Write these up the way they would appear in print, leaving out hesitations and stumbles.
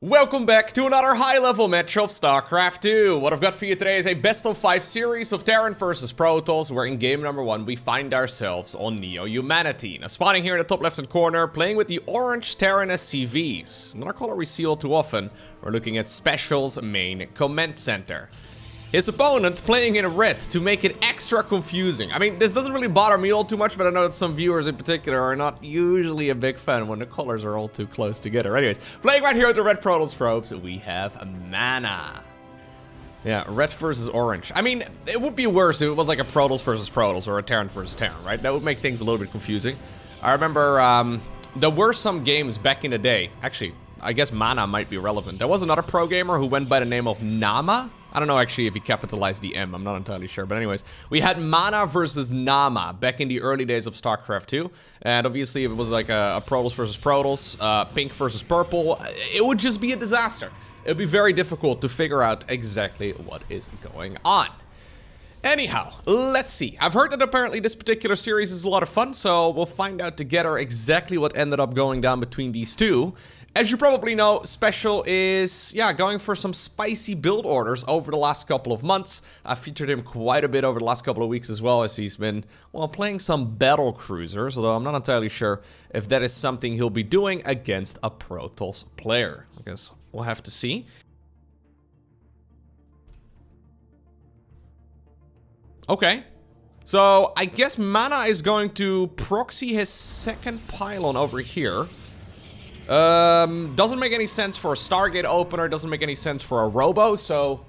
Welcome back to another high-level match of StarCraft 2. What I've got for you today is a best-of-5 series of Terran versus Protoss, where in game number 1 we find ourselves on Neo-Humanity. Now, spawning here in the top left-hand corner, playing with the orange Terran SCVs. Not a color we see all too often. We're looking at Special's main command center. His opponent playing in red to make it extra confusing. I mean, this doesn't really bother me all too much, but I know that some viewers in particular are not usually a big fan when the colors are all too close together. Anyways, playing right here with the red Protoss probes, we have MaNa. Yeah, red versus orange. I mean, it would be worse if it was like a Protoss versus Protoss or a Terran versus Terran, right? That would make things a little bit confusing. I remember there were some games back in the day. Actually, I guess MaNa might be relevant. There was another pro gamer who went by the name of Nama. I don't know actually if he capitalized the M, I'm not entirely sure. But anyways, we had MaNa versus Nama back in the early days of StarCraft 2. And obviously if it was like a Protoss versus Protoss, pink versus purple, it would just be a disaster. It would be very difficult to figure out exactly what is going on. Anyhow, let's see. I've heard that apparently this particular series is a lot of fun, so we'll find out together exactly what ended up going down between these two. As you probably know, Special is, going for some spicy build orders over the last couple of months. I've featured him quite a bit over the last couple of weeks as well, as he's been, well, playing some battle cruisers, although I'm not entirely sure if that is something he'll be doing against a Protoss player. I guess we'll have to see. Okay. So, I guess MaNa is going to proxy his second pylon over here. Doesn't make any sense for a Stargate opener, doesn't make any sense for a Robo, so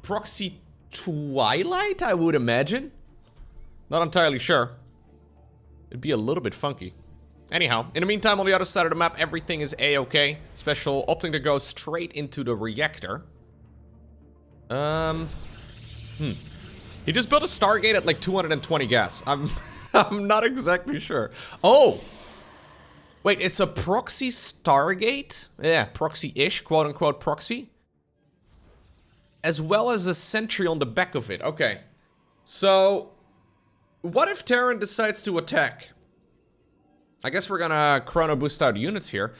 proxy Twilight, I would imagine. Not entirely sure. It'd be a little bit funky. Anyhow, in the meantime, on the other side of the map, everything is A-okay. Special opting to go straight into the reactor. He just built a Stargate at like 220 gas. I'm not exactly sure. Oh! Wait, it's a proxy Stargate? Yeah, proxy-ish, quote-unquote proxy. As well as a sentry on the back of it. Okay. So, what if Terran decides to attack? I guess we're gonna chrono boost out units here.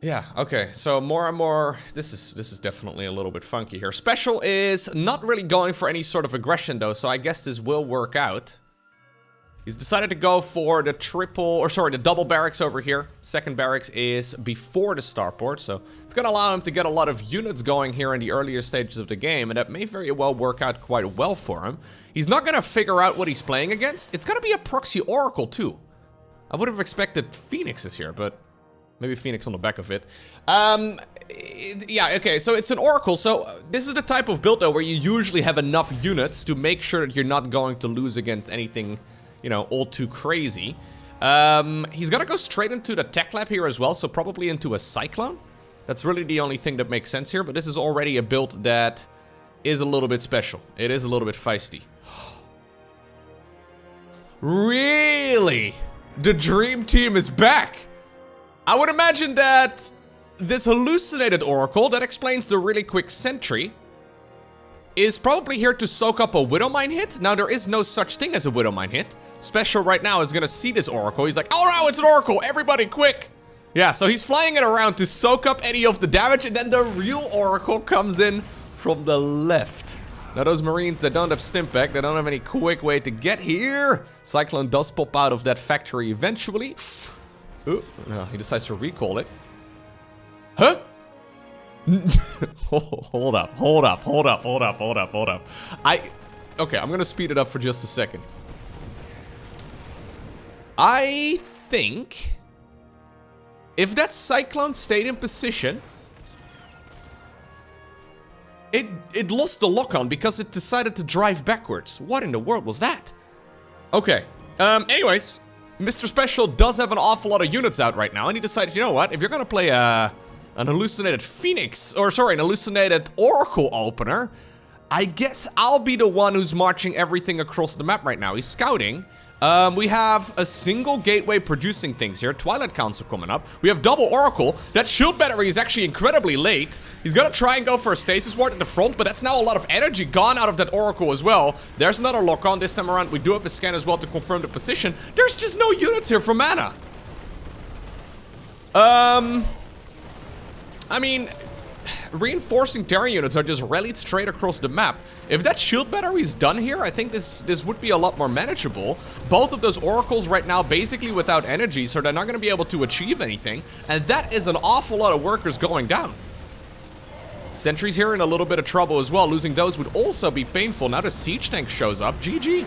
Yeah, okay, so more and more, this is definitely a little bit funky here. Special is not really going for any sort of aggression though, so I guess this will work out. He's decided to go for the the double barracks over here. Second barracks is before the starport, so it's gonna allow him to get a lot of units going here in the earlier stages of the game, and that may very well work out quite well for him. He's not gonna figure out what he's playing against. It's gonna be a proxy Oracle too. I would have expected Phoenixes here, but maybe Phoenix on the back of it. Yeah, okay, so it's an Oracle, so this is the type of build though where you usually have enough units to make sure that you're not going to lose against anything, you know, all too crazy. He's gonna go straight into the tech lab here as well, so probably into a Cyclone. That's really the only thing that makes sense here, but this is already a build that is a little bit special. It is a little bit feisty. Really? The Dream Team is back! I would imagine that this hallucinated Oracle that explains the really quick sentry is probably here to soak up a Widowmine hit. Now, there is no such thing as a Widowmine hit. Special right now is gonna see this Oracle. He's like, oh no, it's an Oracle, everybody quick! Yeah, so he's flying it around to soak up any of the damage, and then the real Oracle comes in from the left. Now, those Marines that don't have Stimpack, they don't have any quick way to get here. Cyclone does pop out of that factory eventually. Ooh, no, he decides to recall it. Huh? Hold up. Okay, I'm gonna speed it up for just a second. I think if that Cyclone stayed in position, it lost the lock-on because it decided to drive backwards. What in the world was that? Okay, anyways, Mr. Special does have an awful lot of units out right now, and he decided, you know what, if you're gonna play an hallucinated Phoenix, or sorry, an hallucinated Oracle opener, I guess I'll be the one who's marching everything across the map right now. He's scouting. We have a single gateway producing things here. Twilight Council coming up. We have double Oracle. That shield battery is actually incredibly late. He's gonna try and go for a stasis ward at the front, but that's now a lot of energy gone out of that Oracle as well. There's another lock-on this time around. We do have a scan as well to confirm the position. There's just no units here from MaNa. I mean, reinforcing Terran units are just rallied straight across the map. If that shield battery is done here, I think this would be a lot more manageable. Both of those oracles right now basically without energy, so they're not going to be able to achieve anything. And that is an awful lot of workers going down. Sentries here in a little bit of trouble as well. Losing those would also be painful. Now the siege tank shows up. GG.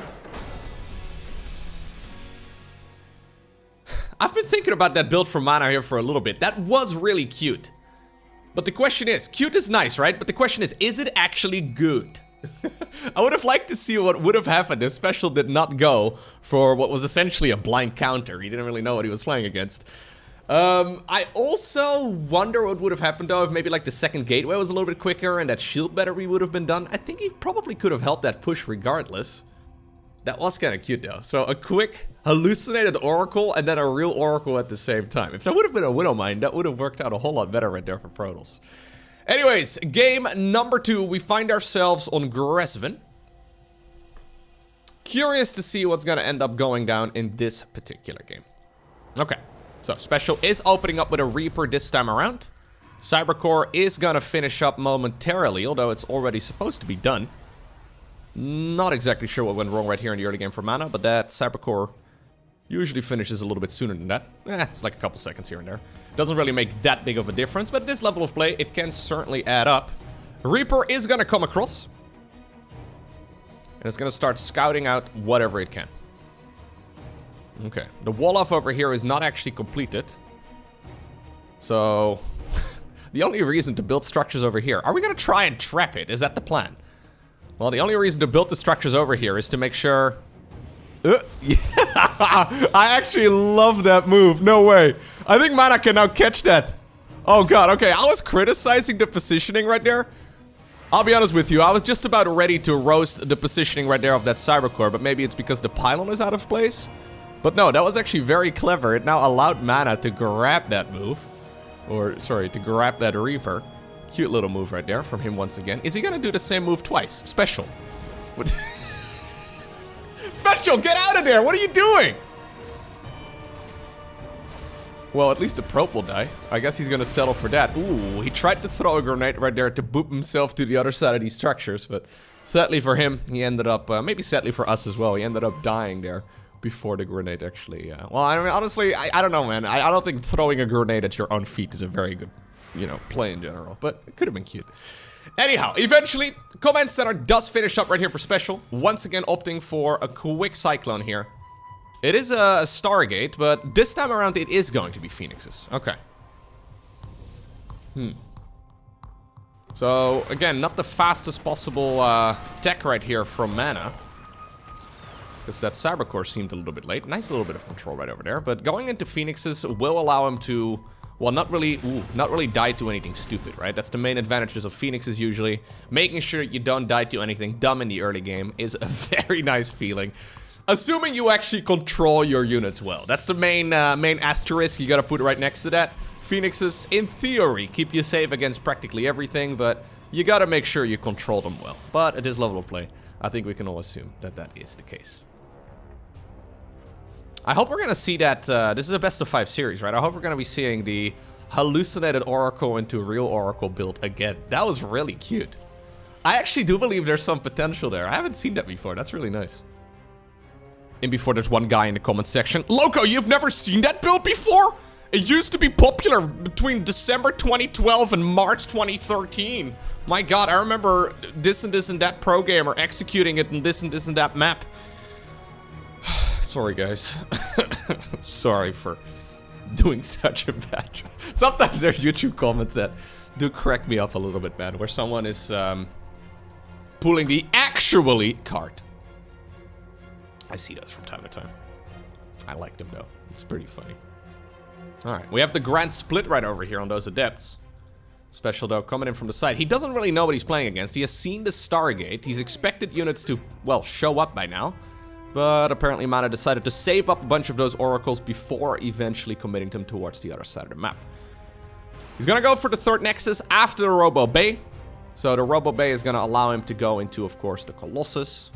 I've been thinking about that build from Mana here for a little bit. That was really cute. But the question is, cute is nice, right? But the question is it actually good? I would have liked to see what would have happened if Special did not go for what was essentially a blind counter. He didn't really know what he was playing against. I also wonder what would have happened though if maybe like the second gateway was a little bit quicker and that shield battery would have been done. I think he probably could have helped that push regardless. That was kind of cute though. So a quick hallucinated oracle and then a real oracle at the same time. If that would have been a Widowmine, that would have worked out a whole lot better right there for Protoss. Anyways, game number 2, we find ourselves on Groesvin. Curious to see what's gonna end up going down in this particular game. Okay, so Special is opening up with a Reaper this time around. Cybercore is gonna finish up momentarily, although it's already supposed to be done. Not exactly sure what went wrong right here in the early game for Mana, but that Cybercore usually finishes a little bit sooner than that. It's like a couple seconds here and there. Doesn't really make that big of a difference, but at this level of play, it can certainly add up. Reaper is gonna come across. And it's gonna start scouting out whatever it can. Okay, the wall-off over here is not actually completed. So, the only reason to build structures over here, are we gonna try and trap it? Is that the plan? Well, the only reason to build the structures over here is to make sure... I actually love that move. No way. I think Mana can now catch that. Oh god, okay. I was criticizing the positioning right there. I'll be honest with you. I was just about ready to roast the positioning right there of that Cybercore, but maybe it's because the pylon is out of place. But no, that was actually very clever. It now allowed Mana to grab that move. Or, sorry, to grab that Reaper. Cute little move right there from him once again. Is he gonna do the same move twice? Special. Special, get out of there! What are you doing? Well, at least the probe will die. I guess he's gonna settle for that. Ooh, he tried to throw a grenade right there to boop himself to the other side of these structures, but sadly for him, he ended up, maybe sadly for us as well, he ended up dying there before the grenade actually, well, I mean, honestly, I don't know, man. I don't think throwing a grenade at your own feet is a very good, you know, play in general, but it could have been cute. Anyhow, eventually, Command Center does finish up right here for Special. Once again, opting for a quick Cyclone here. It is a Stargate, but this time around it is going to be Phoenixes. Okay. So, again, not the fastest possible tech right here from Mana. Because that Cybercore seemed a little bit late. Nice little bit of control right over there. But going into Phoenixes will allow him to... well, not really die to anything stupid, right? That's the main advantages of Phoenixes usually. Making sure you don't die to anything dumb in the early game is a very nice feeling. Assuming you actually control your units well. That's the main asterisk you gotta put right next to that. Phoenixes, in theory, keep you safe against practically everything, but you gotta make sure you control them well. But at this level of play, I think we can all assume that that is the case. I hope we're gonna see that, this is a best-of-5 series, right? I hope we're gonna be seeing the hallucinated Oracle into real Oracle build again. That was really cute. I actually do believe there's some potential there. I haven't seen that before. That's really nice. And before there's one guy in the comment section, Loko, you've never seen that build before? It used to be popular between December 2012 and March 2013. My god, I remember this and that pro gamer executing it in this and that map. Sorry, guys. Sorry for doing such a bad job. Sometimes there are YouTube comments that do crack me up a little bit, man, where someone is pulling the actually card. I see those from time to time. I like them, though. It's pretty funny. Alright, we have the grand split right over here on those adepts. Special, though, coming in from the side. He doesn't really know what he's playing against. He has seen the Stargate. He's expected units to, well, show up by now. But apparently Mana decided to save up a bunch of those oracles before eventually committing them towards the other side of the map. He's gonna go for the third Nexus after the Robo Bay. So the Robo Bay is gonna allow him to go into, of course, the Colossus.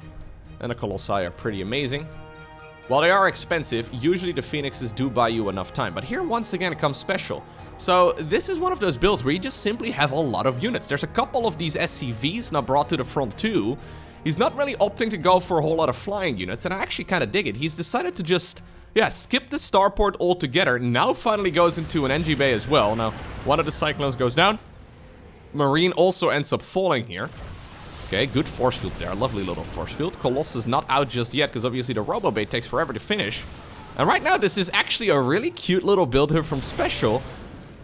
And the Colossi are pretty amazing. While they are expensive, usually the Phoenixes do buy you enough time. But here, once again, it comes special. So this is one of those builds where you just simply have a lot of units. There's a couple of these SCVs now brought to the front too. He's not really opting to go for a whole lot of flying units, and I actually kind of dig it. He's decided to just, yeah, skip the starport altogether. Now finally goes into an NG bay as well. Now, one of the Cyclones goes down. Marine also ends up falling here. Okay, good force fields there. Lovely little force field. Colossus not out just yet, because obviously the Robo Bait takes forever to finish. And right now, this is actually a really cute little build here from Special,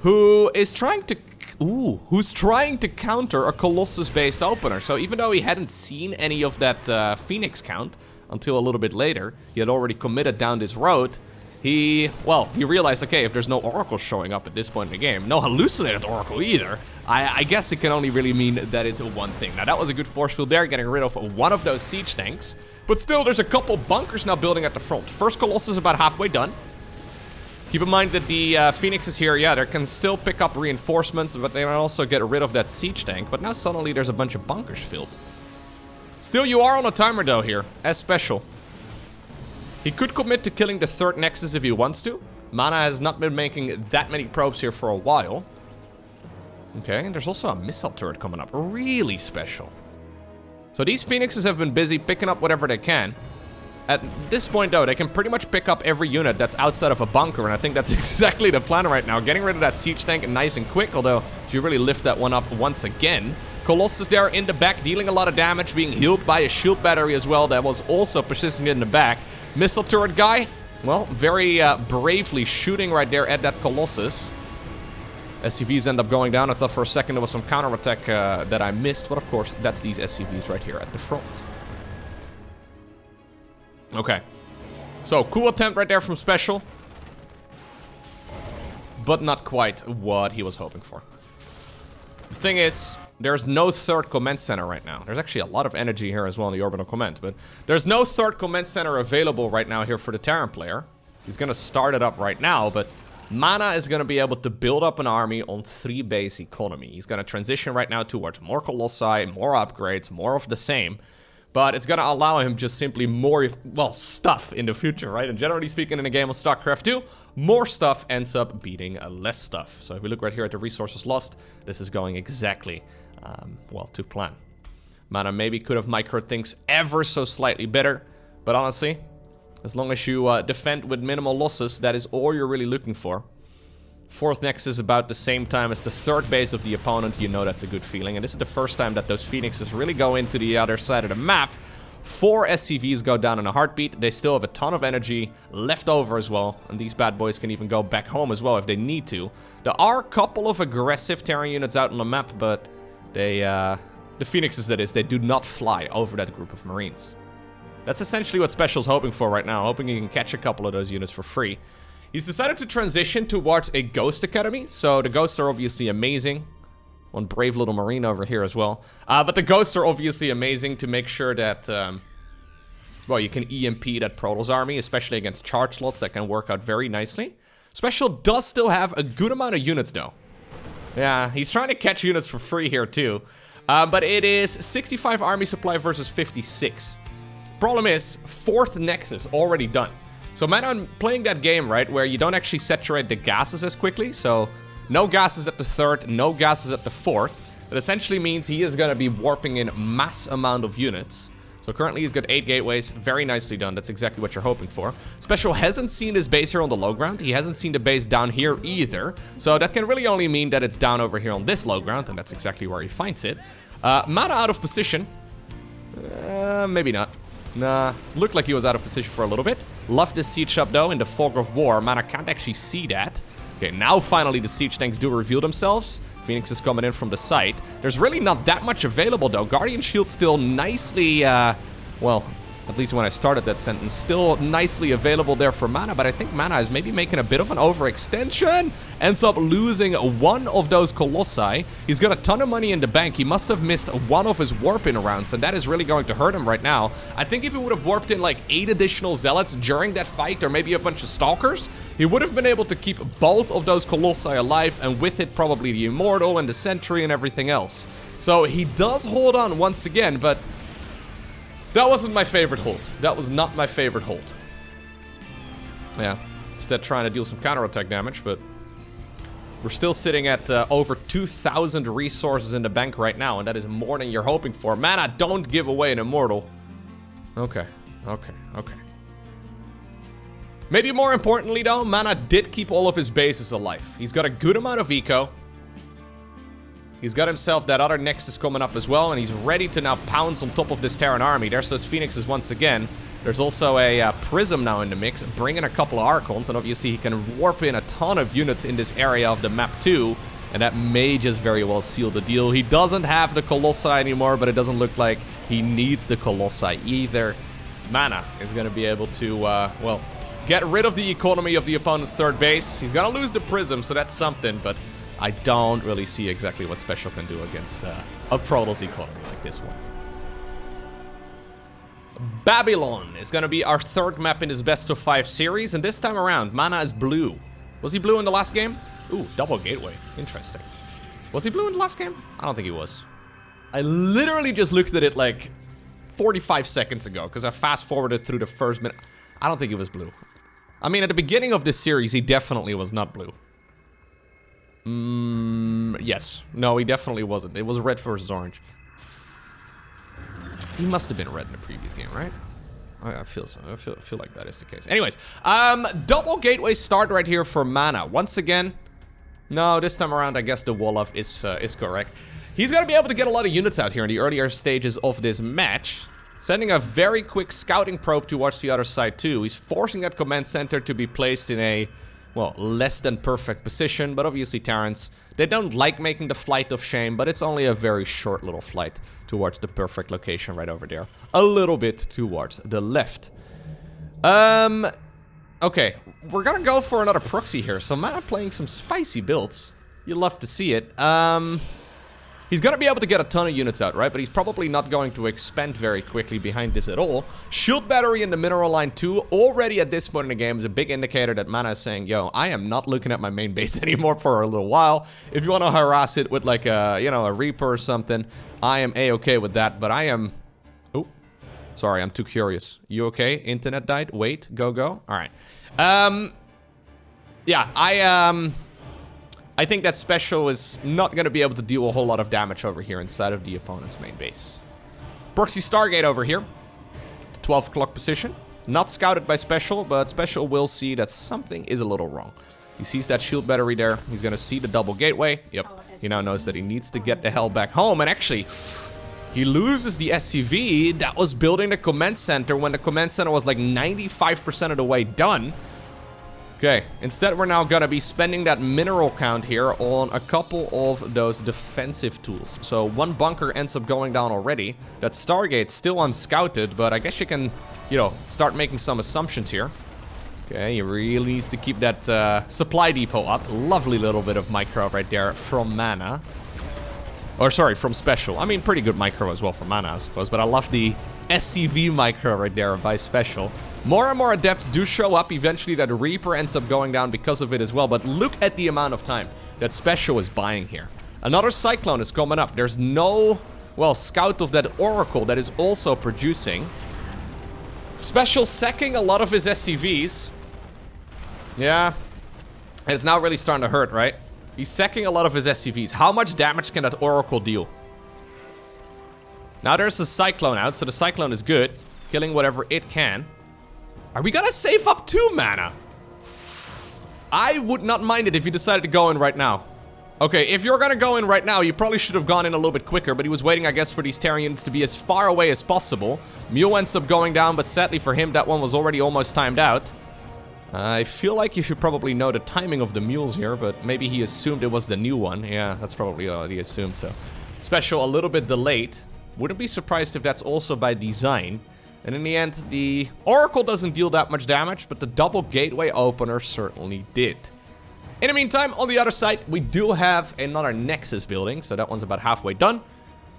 who is trying to... who's trying to counter a Colossus-based opener. So even though he hadn't seen any of that Phoenix count until a little bit later, he had already committed down this road. He realized, okay, if there's no Oracle showing up at this point in the game, no hallucinated Oracle either, I guess it can only really mean that it's one thing. Now, that was a good force field there, getting rid of one of those siege tanks. But still, there's a couple bunkers now building at the front. First Colossus is about halfway done. Keep in mind that the Phoenixes here, yeah, they can still pick up reinforcements, but they can also get rid of that siege tank. But now suddenly there's a bunch of bunkers filled. Still, you are on a timer though here, as Special. He could commit to killing the third Nexus if he wants to. Mana has not been making that many probes here for a while. Okay, and there's also a missile turret coming up. Really special. So these Phoenixes have been busy picking up whatever they can. At this point, though, they can pretty much pick up every unit that's outside of a bunker, and I think that's exactly the plan right now. Getting rid of that siege tank nice and quick, although you really lift that one up once again. Colossus there in the back, dealing a lot of damage, being healed by a shield battery as well that was also persisting in the back. Missile turret guy, well, very bravely shooting right there at that Colossus. SCVs end up going down. I thought for a second there was some counterattack that I missed, but of course, that's these SCVs right here at the front. Okay. So, cool attempt right there from Special. But not quite what he was hoping for. The thing is, there's no third command center right now. There's actually a lot of energy here as well in the orbital command, but there's no third command center available right now here for the Terran player. He's gonna start it up right now, but Mana is gonna be able to build up an army on 3 base economy. He's gonna transition right now towards more Colossi, more upgrades, more of the same. But it's gonna allow him just simply more, well, stuff in the future, right? And generally speaking, in a game of StarCraft 2, more stuff ends up beating less stuff. So if we look right here at the resources lost, this is going exactly, well, to plan. Mana maybe could have microed things ever so slightly better, but honestly, as long as you defend with minimal losses, that is all you're really looking for. 4th Nexus about the same time as the 3rd base of the opponent, you know that's a good feeling. And this is the first time that those Phoenixes really go into the other side of the map. 4 SCVs go down in a heartbeat. They still have a ton of energy left over as well. And these bad boys can even go back home as well if they need to. There are a couple of aggressive Terran units out on the map, but they, the Phoenixes that is, they do not fly over that group of Marines. That's essentially what Special's hoping for right now, hoping he can catch a couple of those units for free. He's decided to transition towards a Ghost Academy, so the Ghosts are obviously amazing. One brave little Marine over here as well. But the Ghosts are obviously amazing to make sure that, well, you can EMP that Protoss army, especially against charge slots. That can work out very nicely. Special does still have a good amount of units, though. Yeah, he's trying to catch units for free here, too. But it is 65 army supply versus 56. Problem is, 4th Nexus already done. So Mana playing that game, right, where you don't actually saturate the gases as quickly, so no gases at the 3rd, no gases at the 4th. That essentially means he is going to be warping in mass amount of units. So currently he's got 8 gateways, very nicely done, that's exactly what you're hoping for. Special hasn't seen his base here on the low ground, he hasn't seen the base down here either. So that can really only mean that it's down over here on this low ground, and that's exactly where he finds it. Mana out of position. Maybe not. Nah, looked like he was out of position for a little bit. Love this siege up though in the fog of war. Mana can't actually see that. Okay, now finally the siege tanks do reveal themselves. Phoenix is coming in from the side. There's really not that much available though. Guardian Shield still nicely, well, at least when I started that sentence, still nicely available there for Mana, but I think Mana is maybe making a bit of an overextension. Ends up losing one of those Colossi. He's got a ton of money in the bank. He must have missed one of his warp-in rounds, and that is really going to hurt him right now. I think if he would have warped in like 8 additional Zealots during that fight, or maybe a bunch of Stalkers, he would have been able to keep both of those Colossi alive, and with it probably the Immortal and the Sentry and everything else. So he does hold on once again, but that wasn't my favorite hold. That was not my favorite hold. Yeah, instead trying to deal some counterattack damage, but we're still sitting at over 2,000 resources in the bank right now, and that is more than you're hoping for. Mana, don't give away an immortal. Okay, okay, okay. Maybe more importantly though, Mana did keep all of his bases alive. He's got a good amount of eco. He's got himself that other Nexus coming up as well, and he's ready to now pounce on top of this Terran army. There's those Phoenixes once again. There's also a Prism now in the mix, bringing a couple of Archons, and obviously he can warp in a ton of units in this area of the map too, and that may just very well seal the deal. He doesn't have the Colossi anymore, but it doesn't look like he needs the Colossi either. Mana is going to be able to, well, get rid of the economy of the opponent's third base. He's going to lose the Prism, so that's something, but I don't really see exactly what Special can do against a Protoss economy like this one. Babylon is going to be our third map in this Best-of-5 series, and this time around, Mana is blue. Was he blue in the last game? Ooh, double gateway. Interesting. Was he blue in the last game? I don't think he was. I literally just looked at it like 45 seconds ago, because I fast-forwarded through the first minute. I don't think he was blue. I mean, at the beginning of this series, he definitely was not blue. Yes. No, he definitely wasn't. It was red versus orange. He must have been red in the previous game, right? I feel so. I feel like that is the case. Anyways, double gateway start right here for Mana. Once again, no, this time around, I guess the Wolof is correct. He's gonna be able to get a lot of units out here in the earlier stages of this match, sending a very quick scouting probe towards the other side too. He's forcing that command center to be placed in a, well, less than perfect position, but obviously Terrans, they don't like making the flight of shame, but it's only a very short little flight towards the perfect location right over there. A little bit towards the left. Okay, we're gonna go for another proxy here. So Mana playing some spicy builds. You love to see it. He's gonna be able to get a ton of units out, right? But he's probably not going to expand very quickly behind this at all. Shield battery in the mineral line too, already at this point in the game, is a big indicator that Mana is saying, yo, I am not looking at my main base anymore for a little while. If you want to harass it with like a, you know, a Reaper or something, I am a-okay with that, but I am... Oh, sorry, I'm too curious. You okay? Internet died? Wait, go. All right. Yeah, I think that Special is not going to be able to deal a whole lot of damage over here inside of the opponent's main base. Proxy Stargate over here. 12 o'clock position. Not scouted by Special, but Special will see that something is a little wrong. He sees that shield battery there. He's going to see the double gateway. Yep. He now knows that he needs to get the hell back home. And actually, he loses the SCV that was building the command center when the command center was like 95% of the way done. Okay, instead we're now gonna be spending that mineral count here on a couple of those defensive tools. So one bunker ends up going down already. That Stargate's still unscouted, but I guess you can, you know, start making some assumptions here. Okay, he really needs to keep that supply depot up. Lovely little bit of micro right there from Mana. Or sorry, from Special. I mean, pretty good micro as well for Mana, I suppose, but I love the SCV micro right there by Special. More and more adepts do show up. Eventually that Reaper ends up going down because of it as well. But look at the amount of time that Special is buying here. Another Cyclone is coming up. There's no, well, scout of that Oracle that is also producing. Special sacking a lot of his SCVs. Yeah. And it's now really starting to hurt, right? He's sacking a lot of his SCVs. How much damage can that Oracle deal? Now there's a Cyclone out, so the Cyclone is good. Killing whatever it can. Are we gonna save up 2 mana? I would not mind it if you decided to go in right now. Okay, if you're gonna go in right now, you probably should have gone in a little bit quicker, but he was waiting, I guess, for these Terran units to be as far away as possible. Mule ends up going down, but sadly for him, that one was already almost timed out. I feel like you should probably know the timing of the mules here, but maybe he assumed it was the new one. Yeah, that's probably what he assumed, so. Special a little bit delayed. Wouldn't be surprised if that's also by design. And in the end, the Oracle doesn't deal that much damage, but the double gateway opener certainly did. In the meantime, on the other side, we do have another Nexus building, so that one's about halfway done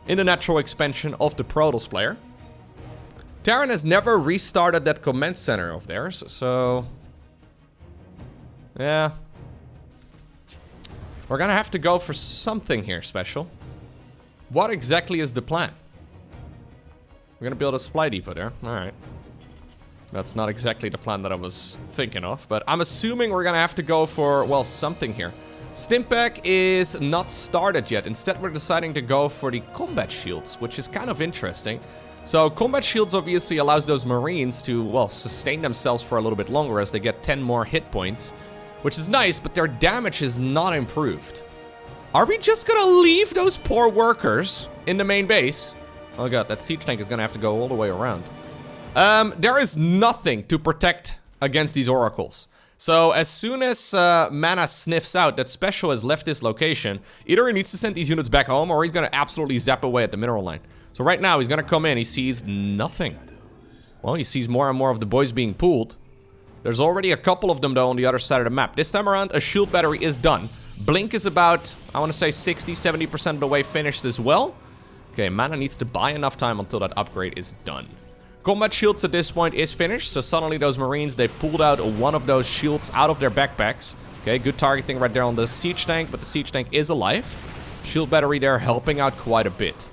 in the natural expansion of the Protoss player. Terran has never restarted that command center of theirs, so... yeah. We're gonna have to go for something here, Special. What exactly is the plan? We're gonna build a supply depot there. Alright. That's not exactly the plan that I was thinking of, but I'm assuming we're gonna have to go for, well, something here. Stimpack is not started yet. Instead, we're deciding to go for the combat shields, which is kind of interesting. So, combat shields obviously allows those Marines to, well, sustain themselves for a little bit longer as they get 10 more hit points, which is nice, but their damage is not improved. Are we just gonna leave those poor workers in the main base? Oh god, that siege tank is gonna have to go all the way around. There is nothing to protect against these oracles. So as soon as MaNa sniffs out that Special has left this location, either he needs to send these units back home or he's gonna absolutely zap away at the mineral line. So right now he's gonna come in, he sees nothing. Well, he sees more and more of the boys being pulled. There's already a couple of them though on the other side of the map. This time around, a shield battery is done. Blink is about, I want to say 60-70% of the way finished as well. Okay, MaNa needs to buy enough time until that upgrade is done. Combat shields at this point is finished, so suddenly those Marines, they pulled out one of those shields out of their backpacks. Okay, good targeting right there on the siege tank, but the siege tank is alive. Shield battery there helping out quite a bit.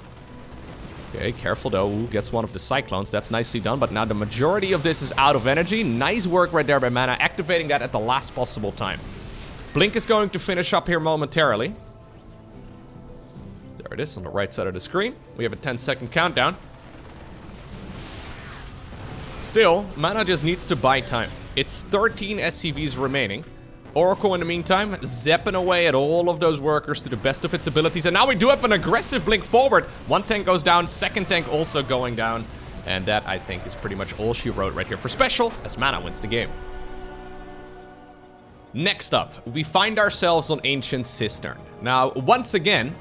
Okay, careful though, ooh, gets one of the Cyclones, that's nicely done, but now the majority of this is out of energy. Nice work right there by MaNa, activating that at the last possible time. Blink is going to finish up here momentarily. There it is on the right side of the screen. We have a 10-second countdown. Still, MaNa just needs to buy time. It's 13 SCVs remaining. Oracle, in the meantime, zapping away at all of those workers to the best of its abilities. And now we do have an aggressive blink forward. One tank goes down, second tank also going down. And that, I think, is pretty much all she wrote right here for Special, as MaNa wins the game. Next up, we find ourselves on Ancient Cistern. Now, once again,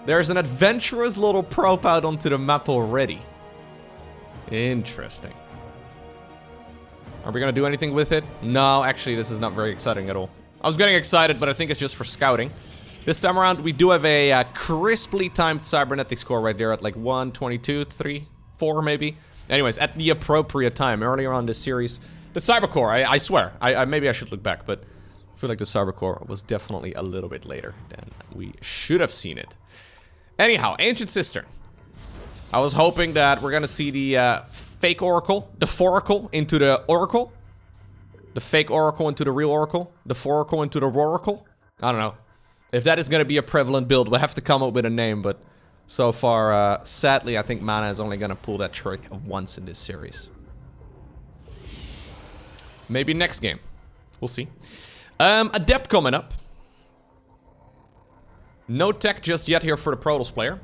there's an adventurous little probe out onto the map already. Interesting. Are we gonna do anything with it? No, actually, this is not very exciting at all. I was getting excited, but I think it's just for scouting. This time around, we do have a crisply timed cybernetic score right there at like 1, 22, 3, 4 maybe. Anyways, at the appropriate time, earlier on this series. The Cybercore, I swear. Maybe I should look back, but I feel like the Cybercore was definitely a little bit later than we should have seen it. Anyhow, Ancient Cistern. I was hoping that we're gonna see the fake Oracle, the Foracle into the Oracle. The fake Oracle into the real Oracle. The Foracle into the Roracle. I don't know. If that is gonna be a prevalent build, we'll have to come up with a name, but so far, sadly, I think MaNa is only gonna pull that trick once in this series. Maybe next game. We'll see. Adept coming up. No tech just yet here for the Protoss player.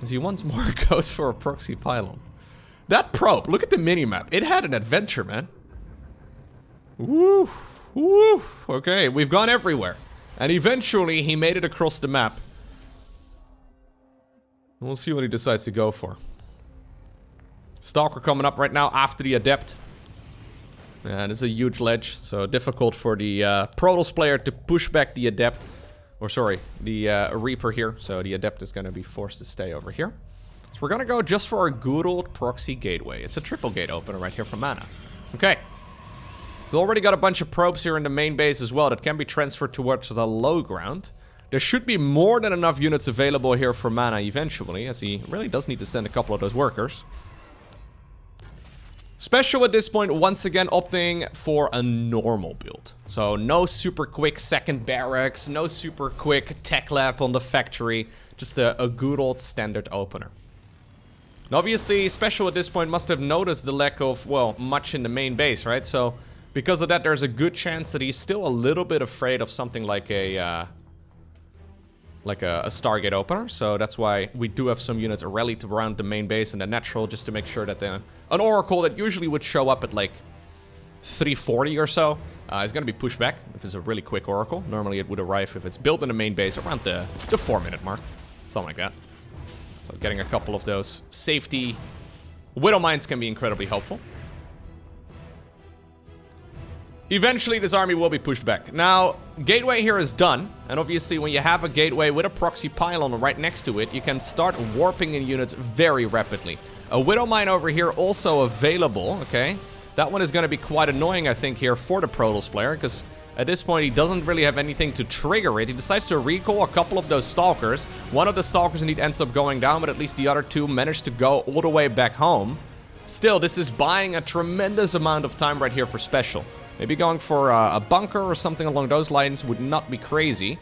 As he once more goes for a proxy pylon. That probe, look at the minimap. It had an adventure, man. Woo, woo. Okay, we've gone everywhere. And eventually, he made it across the map. We'll see what he decides to go for. Stalker coming up right now after the Adept. And it's a huge ledge, so difficult for the Protoss player to push back the Adept. Or sorry, the Reaper here. So the Adept is going to be forced to stay over here. So we're going to go just for a good old proxy gateway. It's a triple gate opener right here from MaNa. Okay. So already got a bunch of probes here in the main base as well that can be transferred towards the low ground. There should be more than enough units available here for MaNa eventually, as he really does need to send a couple of those workers. Special at this point, once again, opting for a normal build. So no super quick second barracks, no super quick tech lab on the factory, just a good old standard opener. And obviously, Special at this point must have noticed the lack of, well, much in the main base, right? So because of that, there's a good chance that he's still a little bit afraid of something like a Stargate opener, so that's why we do have some units rallied around the main base and the natural, just to make sure that an Oracle that usually would show up at like 340 or so is going to be pushed back if it's a really quick Oracle. Normally it would arrive if it's built in the main base around the 4-minute mark, something like that. So getting a couple of those safety Widow Mines can be incredibly helpful. Eventually, this army will be pushed back. Now, gateway here is done, and obviously when you have a gateway with a proxy pylon right next to it, you can start warping in units very rapidly. A Widow Mine over here also available, okay? That one is going to be quite annoying, I think, here for the Protoss player, because at this point he doesn't really have anything to trigger it. He decides to recall a couple of those Stalkers. One of the Stalkers indeed ends up going down, but at least the other two managed to go all the way back home. Still, this is buying a tremendous amount of time right here for special. Maybe going for a bunker or something along those lines would not be crazy.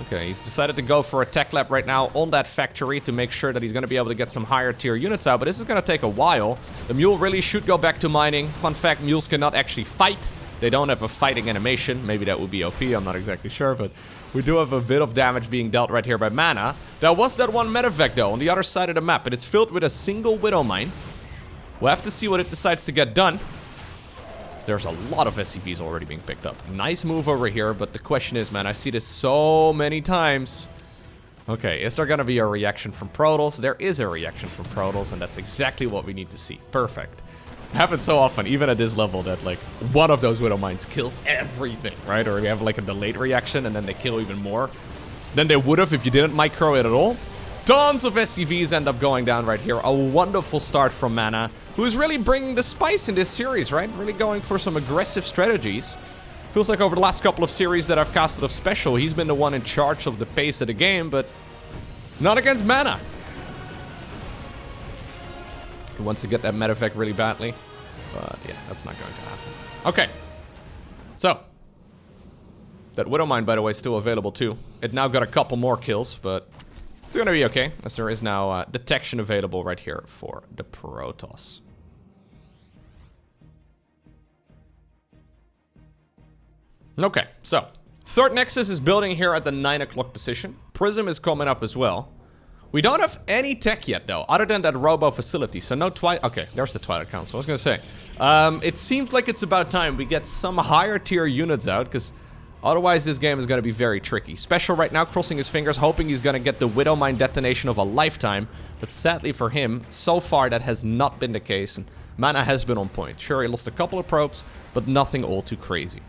Okay, he's decided to go for a tech lab right now on that factory to make sure that he's going to be able to get some higher tier units out. But this is going to take a while. The mule really should go back to mining. Fun fact, mules cannot actually fight. They don't have a fighting animation. Maybe that would be OP, I'm not exactly sure. But we do have a bit of damage being dealt right here by MaNa. There was that one medevac though on the other side of the map. And it's filled with a single Widow Mine. We'll have to see what it decides to get done. There's a lot of SCVs already being picked up. Nice move over here, but the question is, man, I see this so many times. Okay, is there gonna be a reaction from Protoss? There is a reaction from Protoss, and that's exactly what we need to see. Perfect. It happens so often, even at this level, that like one of those Widow Mines kills everything, right? Or you have like a delayed reaction, and then they kill even more than they would have if you didn't micro it at all. Tons of SCVs end up going down right here. A wonderful start from MaNa, who's really bringing the spice in this series, right? Really going for some aggressive strategies. Feels like over the last couple of series that I've casted of special, he's been the one in charge of the pace of the game, but not against MaNa. He wants to get that medevac really badly, but yeah, that's not going to happen. Okay, so that Widow Mine, by the way, is still available too. It now got a couple more kills, but it's gonna be okay, as there is now detection available right here for the Protoss. Okay, so third Nexus is building here at the 9 o'clock position. Prism is coming up as well. We don't have any tech yet though, other than that robo facility, so no Twilight. Okay, there's the Twilight Council. I was gonna say, it seems like it's about time we get some higher tier units out, because otherwise, this game is going to be very tricky. Special right now, crossing his fingers, hoping he's going to get the Widow Mine detonation of a lifetime. But sadly for him, so far that has not been the case. And MaNa has been on point. Sure, he lost a couple of probes, but nothing all too crazy.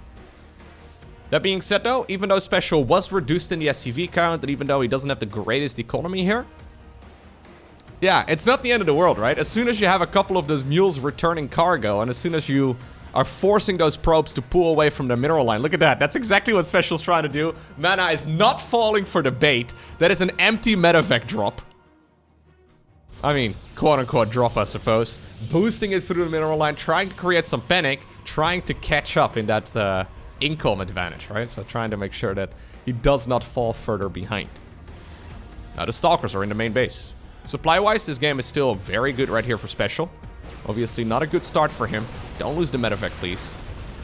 That being said though, even though Special was reduced in the SCV count, and even though he doesn't have the greatest economy here, yeah, it's not the end of the world, right? As soon as you have a couple of those mules returning cargo, and as soon as you are forcing those probes to pull away from the mineral line. Look at that. That's exactly what Special's trying to do. MaNa is not falling for the bait. That is an empty medevac drop. I mean, quote-unquote drop, I suppose. Boosting it through the mineral line, trying to create some panic, trying to catch up in that income advantage, right? So trying to make sure that he does not fall further behind. Now the Stalkers are in the main base. Supply-wise, this game is still very good right here for Special. Obviously, not a good start for him. Don't lose the medevac, please.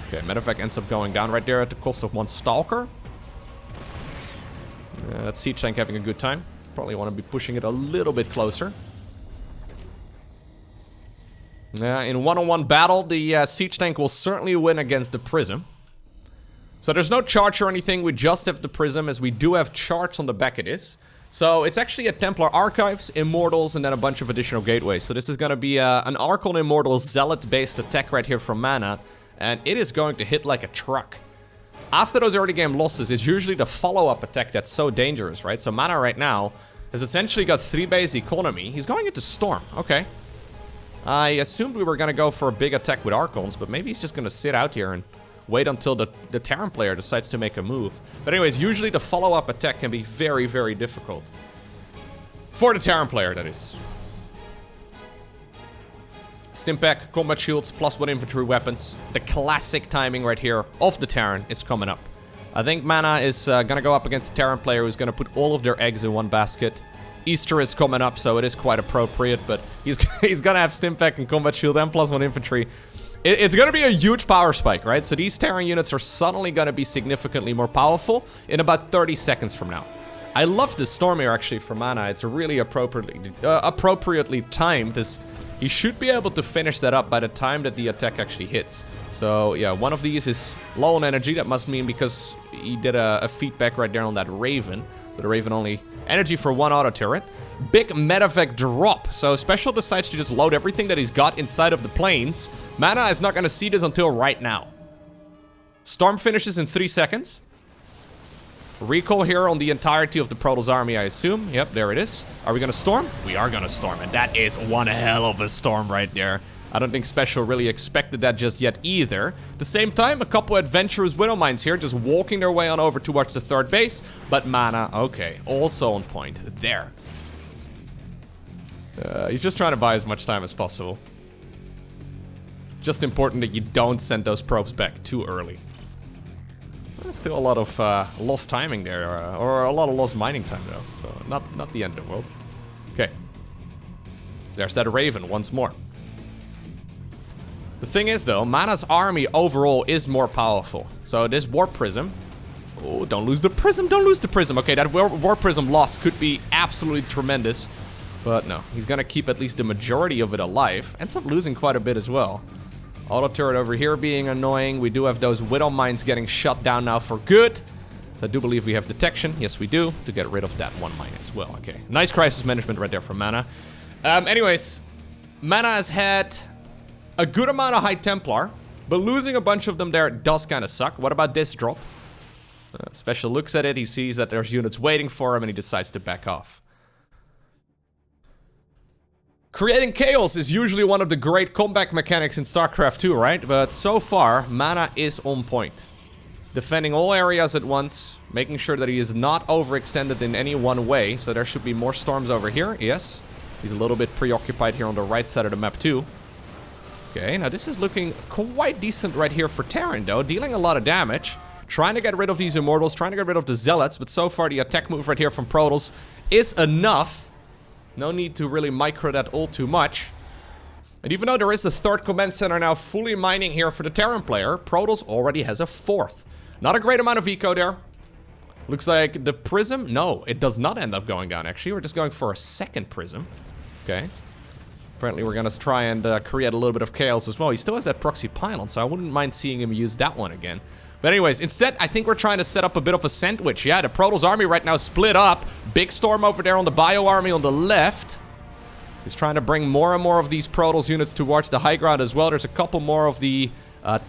Okay, medevac ends up going down right there at the cost of one Stalker. That siege tank having a good time. Probably want to be pushing it a little bit closer. In one-on-one battle, the siege tank will certainly win against the Prism. So there's no charge or anything. We just have the Prism, as we do have charge on the back of this. So it's actually a Templar Archives, Immortals, and then a bunch of additional gateways. So this is going to be an Archon Immortals Zealot-based attack right here from MaNa. And it is going to hit like a truck. After those early game losses, it's usually the follow-up attack that's so dangerous, right? So MaNa right now has essentially got 3 base economy. He's going into Storm. Okay. I assumed we were going to go for a big attack with Archons, but maybe he's just going to sit out here and wait until the Terran player decides to make a move. But anyways, usually the follow-up attack can be very, very difficult. For the Terran player, that is. Stimpack, combat shields, +1 infantry weapons. The classic timing right here of the Terran is coming up. I think MaNa is gonna go up against a Terran player who's gonna put all of their eggs in one basket. Easter is coming up, so it is quite appropriate, but he's gonna have Stimpack and combat shield and +1 infantry. It's going to be a huge power spike, right? So these Terran units are suddenly going to be significantly more powerful in about 30 seconds from now. I love this Storm here, actually, for MaNa. It's really appropriately timed, as he should be able to finish that up by the time that the attack actually hits. So, yeah, one of these is low on energy. That must mean because he did a feedback right there on that Raven. So the Raven only energy for 1 auto turret. Big medevac drop. So Special decides to just load everything that he's got inside of the planes. MaNa is not going to see this until right now. Storm finishes in 3 seconds. Recall here on the entirety of the Protoss army, I assume. Yep, there it is. Are we going to storm? We are going to storm, and that is one hell of a storm right there. I don't think Special really expected that just yet either. At the same time, a couple adventurous Widow Mines here, just walking their way on over towards the third base. But MaNa, okay, also on point there. He's just trying to buy as much time as possible. just important that you don't send those probes back too early. There's still a lot of lost timing there, or a lot of lost mining time though, so not the end of the world. Okay. There's that Raven once more. The thing is though, MaNa's army overall is more powerful. So this Warp Prism... Oh, don't lose the Prism, don't lose the Prism. Okay, that Warp Prism loss could be absolutely tremendous. But no, he's gonna keep at least the majority of it alive. Ends up losing quite a bit as well. Auto turret over here being annoying. We do have those Widow Mines getting shut down now for good. So I do believe we have detection. Yes, we do. To get rid of that one mine as well. Okay, nice crisis management right there from MaNa. Anyways, MaNa has had a good amount of High Templar, but losing a bunch of them there does kind of suck. What about this drop? Special looks at it. He sees that there's units waiting for him and he decides to back off. Creating chaos is usually one of the great comeback mechanics in StarCraft 2, right? But so far, MaNa is on point. Defending all areas at once, making sure that he is not overextended in any one way. So there should be more storms over here, yes. He's a little bit preoccupied here on the right side of the map too. Okay, now this is looking quite decent right here for Terran though, dealing a lot of damage. Trying to get rid of these Immortals, trying to get rid of the Zealots, but so far the attack move right here from Protoss is enough. No need to really micro that all too much. And even though there is a third command center now fully mining here for the Terran player, Protoss already has a fourth. Not a great amount of eco there. Looks like the Prism, no, it does not end up going down actually. We're just going for a second Prism. Okay. Apparently we're gonna try and create a little bit of chaos as well. He still has that proxy pylon, so I wouldn't mind seeing him use that one again. But anyways, instead, I think we're trying to set up a bit of a sandwich. Yeah, the Protoss army right now split up. Big storm over there on the Bio army on the left. He's trying to bring more and more of these Protoss units towards the high ground as well. There's a couple more of the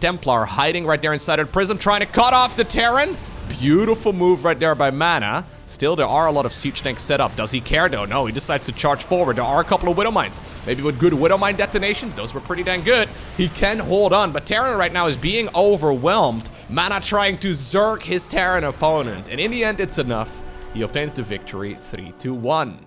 Templar hiding right there inside of the Prism, trying to cut off the Terran. Beautiful move right there by MaNa. Still, there are a lot of siege tanks set up. Does he care though? No, he decides to charge forward. There are a couple of Widow Mines. Maybe with good Widow Mine detonations. Those were pretty dang good. He can hold on, but Terran right now is being overwhelmed. MaNa trying to zerk his Terran opponent. And in the end, it's enough. He obtains the victory 3-1.